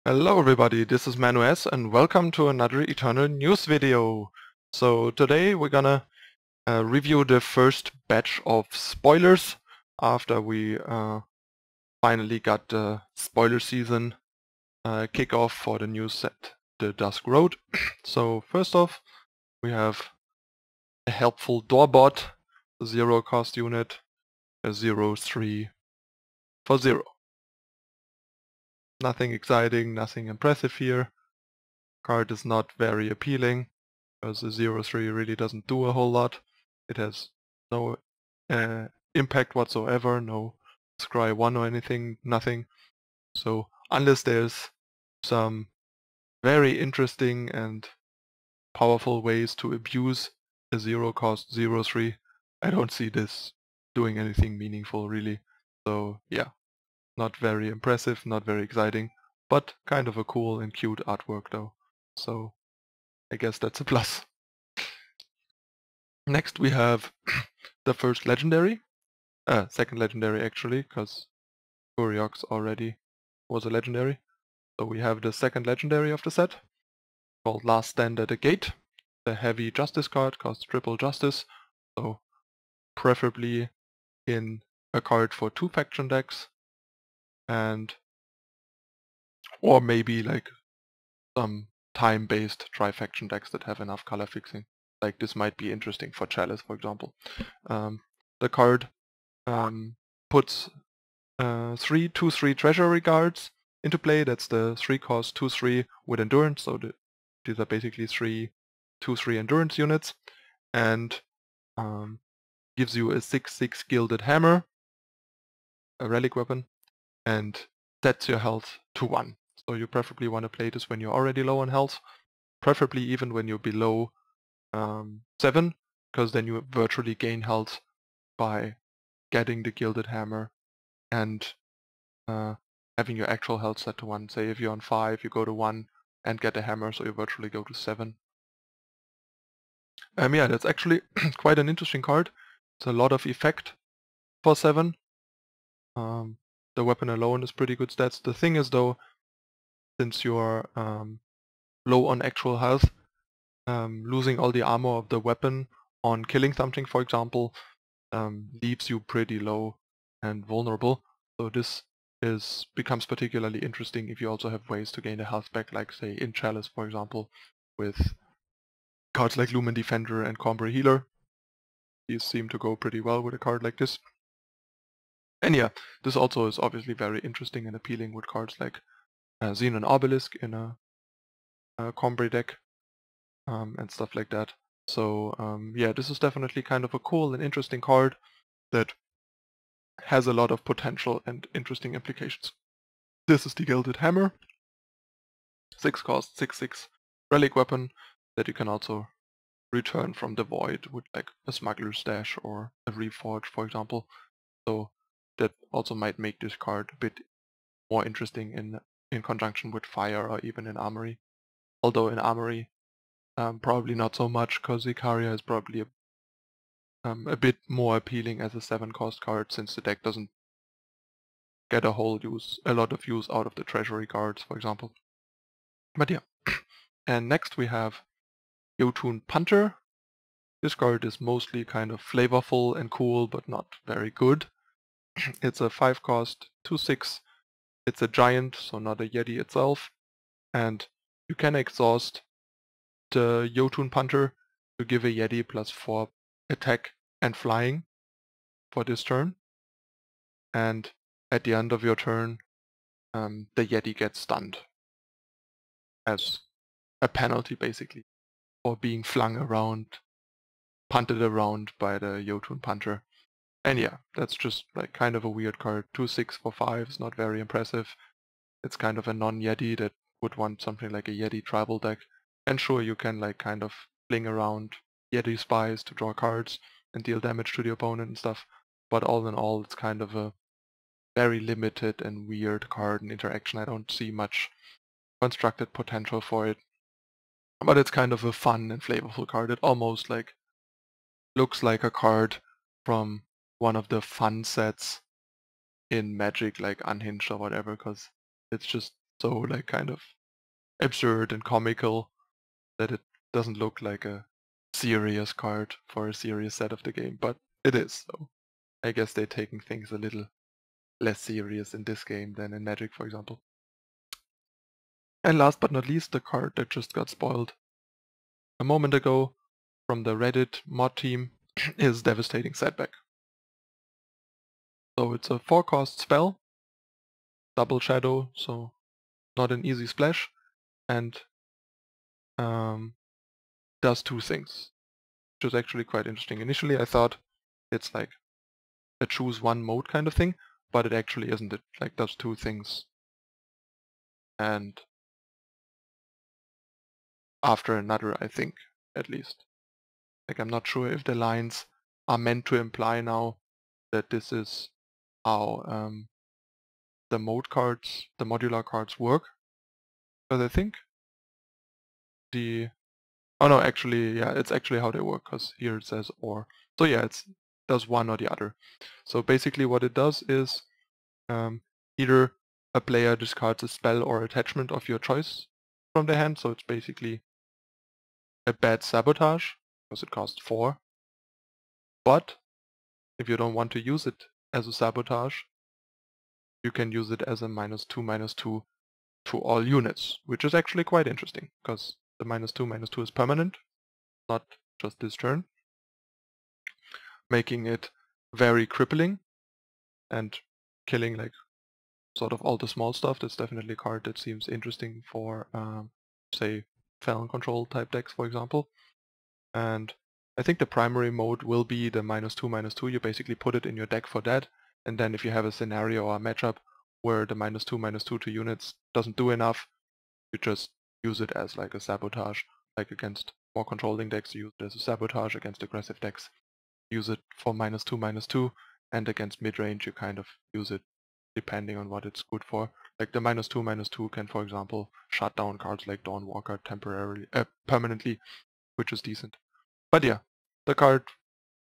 Hello everybody, this is Manu and welcome to another Eternal News video. So today we're gonna review the first batch of spoilers after we finally got the spoiler season kickoff for the new set, the Dusk Road. So first off, we have a helpful doorbot, a 0 cost unit, a 0/3 for 0. Nothing exciting, nothing impressive here. Card is not very appealing, because the 0/3 really doesn't do a whole lot. It has no impact whatsoever, no scry 1 or anything, nothing. So unless there's some very interesting and powerful ways to abuse a 0 cost 0/3, I don't see this doing anything meaningful really. So yeah, not very impressive, not very exciting, but kind of a cool and cute artwork though. So I guess that's a plus. Next we have the first legendary, second legendary actually, because Kuriox already was a legendary. So we have the second legendary of the set, called Last Stand at the Gate. The heavy justice card costs triple justice, so preferably in a card for 2 faction decks, and or maybe like some time-based tri-faction decks that have enough color fixing. Like this might be interesting for Chalice, for example. The card puts 3 2/3 treasury guards into play. That's the 3 cost 2/3 with endurance. So these are basically 3 2/3 endurance units, and gives you a 6/6 gilded hammer, a relic weapon, and sets your health to 1. So you preferably want to play this when you're already low on health, preferably even when you're below 7, because then you virtually gain health by getting the gilded hammer and having your actual health set to 1. Say if you're on 5, you go to 1 and get a hammer, so you virtually go to 7. Yeah, that's actually quite an interesting card. It's a lot of effect for 7. The weapon alone is pretty good stats. The thing is though, since you're low on actual health, losing all the armor of the weapon on killing something, for example, leaves you pretty low and vulnerable. So this becomes particularly interesting if you also have ways to gain the health back, like say in Chalice, for example, with cards like Lumen Defender and Combre Healer. These seem to go pretty well with a card like this. And yeah, this also is obviously very interesting and appealing with cards like Xenon Obelisk in a Combre deck and stuff like that. So yeah, this is definitely kind of a cool and interesting card that has a lot of potential and interesting implications. This is the Gilded Hammer, 6 cost, 6/6 relic weapon that you can also return from the void with like a Smuggler's Stash or a Reforge, for example. So that also might make this card a bit more interesting in conjunction with Fire or even in Armory. Although in Armory, probably not so much, because Icaria is probably a bit more appealing as a 7 cost card, since the deck doesn't get a lot of use out of the treasury cards, for example. But yeah. And next we have Jotun Punter. This card is mostly kind of flavorful and cool, but not very good. It's a 5 cost, 2/6. It's a giant, so not a Yeti itself. And you can exhaust the Jotun Punter to give a Yeti +4 attack and flying for this turn. And at the end of your turn, the Yeti gets stunned as a penalty basically for being flung around, punted around by the Jotun Punter. And yeah, that's just like kind of a weird card. 2/6 for 5 is not very impressive. It's kind of a non-Yeti that would want something like a Yeti tribal deck. And sure, you can like kind of fling around Yeti spies to draw cards and deal damage to the opponent and stuff. But all in all, it's kind of a very limited and weird card and interaction. I don't see much constructed potential for it. But it's kind of a fun and flavorful card. It almost like looks like a card from one of the fun sets in Magic, like Unhinged or whatever, because it's just so like kind of absurd and comical that it doesn't look like a serious card for a serious set of the game, but it is, so I guess they're taking things a little less serious in this game than in Magic, for example. And last but not least, the card that just got spoiled a moment ago from the Reddit mod team is Devastating Setback. So it's a 4-cost spell, double shadow, so not an easy splash, and does 2 things, which is actually quite interesting. Initially I thought it's like a choose one mode kind of thing, but it actually isn't. It like does 2 things, and after another, I think, at least. Like I'm not sure if the lines are meant to imply now that this is how the mode cards, the modular cards work, but I think oh no, actually, yeah, it's actually how they work, because here it says or. So yeah, it does one or the other. So basically what it does is either a player discards a spell or attachment of your choice from their hand, so it's basically a bad sabotage, because it costs 4. But if you don't want to use it as a sabotage, you can use it as a -2/-2 to all units, which is actually quite interesting, because the -2/-2 is permanent, not just this turn, making it very crippling and killing like sort of all the small stuff. That's definitely a card that seems interesting for say Felon control type decks, for example. And I think the primary mode will be the -2/-2. You basically put it in your deck for that, and then if you have a scenario or a matchup where the -2/-2 to units doesn't do enough, you just use it as like a sabotage, like against more controlling decks you use it as a sabotage, against aggressive decks use it for -2/-2, and against mid-range you kind of use it depending on what it's good for. Like the -2/-2 can, for example, shut down cards like Dawnwalker temporarily, permanently, which is decent. But yeah, the card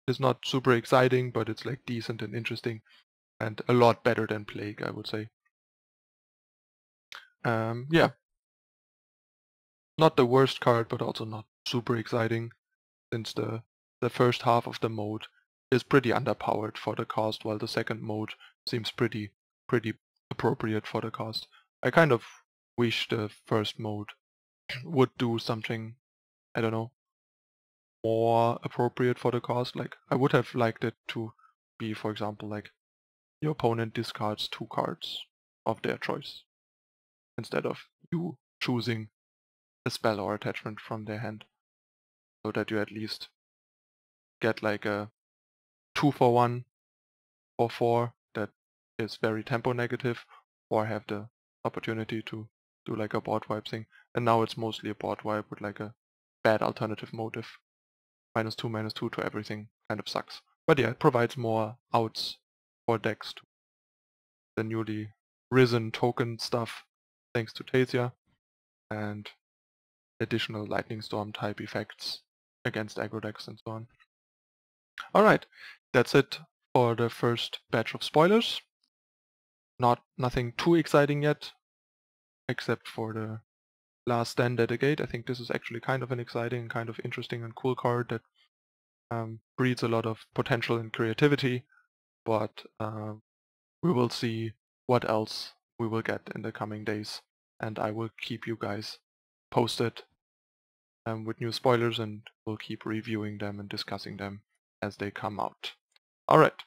is not super exciting, but it's like decent and interesting, and a lot better than Plague, I would say. Yeah, not the worst card, but also not super exciting, since the first half of the mode is pretty underpowered for the cost, while the second mode seems pretty appropriate for the cost. I kind of wish the first mode would do something, I don't know, more appropriate for the cost. Like I would have liked it to be, for example, like your opponent discards 2 cards of their choice instead of you choosing a spell or attachment from their hand, so that you at least get like a 2-for-1 or 4 that is very tempo negative, or have the opportunity to do like a board wipe thing. And now it's mostly a board wipe with like a bad alternative motive. -2/-2 to everything kind of sucks. But yeah, it provides more outs for decks to the newly risen token stuff, thanks to Tasia, and additional Lightning Storm type effects against aggro decks and so on. Alright, that's it for the first batch of spoilers. Nothing too exciting yet, except for the last stand at the gate. I think this is actually kind of an exciting, kind of interesting and cool card that breeds a lot of potential and creativity, but we will see what else we will get in the coming days, and I will keep you guys posted with new spoilers, and we'll keep reviewing them and discussing them as they come out. Alright,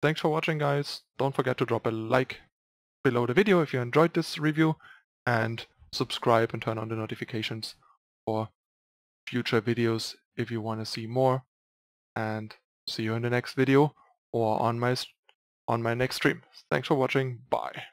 thanks for watching guys. Don't forget to drop a like below the video if you enjoyed this review, and subscribe and turn on the notifications for future videos if you want to see more, and see you in the next video or on my next stream. Thanks for watching. Bye.